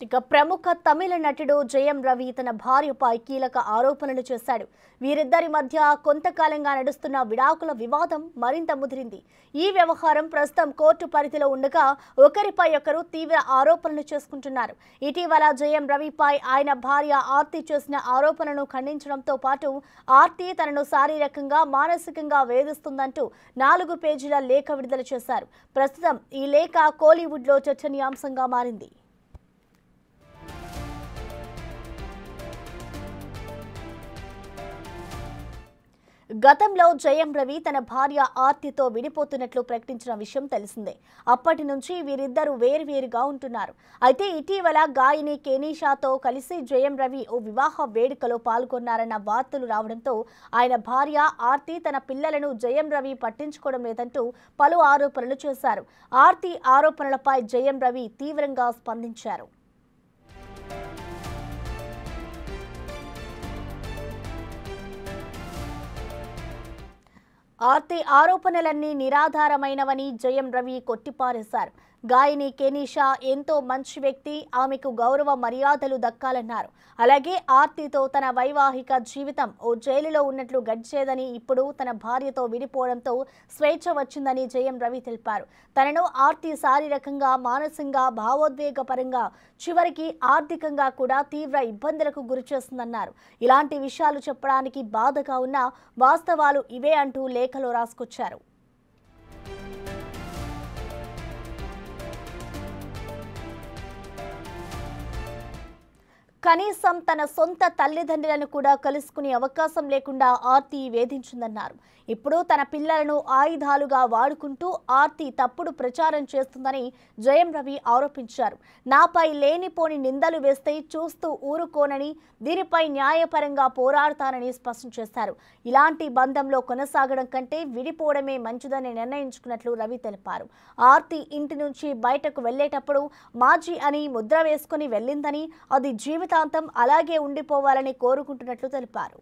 ఇక ప్రముఖ తమిళ నటుడు జయం రవి తన భార్యపై కీలక ఆరోపణలు చేశాడు. వీరిద్దరి మధ్య కొంతకాలంగా నడుస్తున్న విడాకుల వివాదం మరింత ముదిరింది. ఈ వ్యవహారం ప్రస్తుతం కోర్టు పరిధిలో ఉండగా ఒకరిపై ఒకరు తీవ్ర ఆరోపణలు చేసుకుంటున్నారు. ఇటీవల జయం రవిపై ఆయన భార్య ఆర్తి చేసిన ఆరోపణలను ఖండించడంతో పాటు ఆర్తి తనను శారీరకంగా మానసికంగా వేధిస్తుందంటూ 4 పేజీల లేఖ విడుదల చేశారు. ప్రస్తుతం ఈ లేఖ కోలీవుడ్లో చర్చనీయాంశంగా మారింది. గతంలో జయం రవి తన భార్య ఆర్తితో విడిపోతున్నట్లు ప్రకటించిన విషయం తెలిసిందే. అప్పటి నుంచి వీరిద్దరూ వేరువేరుగా ఉంటున్నారు. అయితే ఇటీవల గాయని కెనీషాతో కలిసి జయం రవి ఓ వివాహ వేడుకలో పాల్గొన్నారన్న వార్తలు రావడంతో ఆయన భార్య ఆర్తి తన పిల్లలను జయం రవి పట్టించుకోవడం లేదంటూ పలు ఆరోపణలు చేశారు. ఆర్తి ఆరోపణలపై జయం రవి తీవ్రంగా స్పందించారు. ఆర్తి ఆరోపణలన్నీ నిరాధారమైనవని జయం రవి కొట్టిపారేశారు. గాయని కెనీషా ఎంతో మంచి వ్యక్తి, ఆమెకు గౌరవ మర్యాదలు దక్కాలన్నారు. అలాగే ఆర్తితో తన వైవాహిక జీవితం ఓ జైలులో ఉన్నట్లు గడిచేదని, ఇప్పుడు తన భార్యతో విడిపోవడంతో స్వేచ్ఛ వచ్చిందని జయం రవి తెలిపారు. తనను ఆర్తి శారీరకంగా, మానసికంగా, భావోద్వేగపరంగా, చివరికి ఆర్థికంగా కూడా తీవ్ర ఇబ్బందులకు గురిచేస్తుందన్నారు. ఇలాంటి విషయాలు చెప్పడానికి బాధగా ఉన్న వాస్తవాలు ఇవే అంటూ లేఖలో రాసుకొచ్చారు. కనీసం తన సొంత తల్లిదండ్రులను కూడా కలుసుకునే అవకాశం లేకుండా ఆర్తి వేధించిందన్నారు. ఇప్పుడు తన పిల్లలను ఆయుధాలుగా వాడుకుంటూ ఆర్తి తప్పుడు ప్రచారం చేస్తుందని జయం రవి ఆరోపించారు. నాపై లేనిపోని నిందలు వేస్తే చూస్తూ ఊరుకోనని, దీనిపై న్యాయపరంగా పోరాడతానని స్పష్టం చేశారు. ఇలాంటి బంధంలో కొనసాగడం కంటే విడిపోవడమే మంచిదని నిర్ణయించుకున్నట్లు రవి తెలిపారు. ఆర్తి ఇంటి నుంచి బయటకు వెళ్లేటప్పుడు మాజీ అని ముద్ర వేసుకుని వెళ్ళిందని, అది జీవితాంతం అలాగే ఉండిపోవాలని కోరుకుంటున్నట్లు తెలిపారు.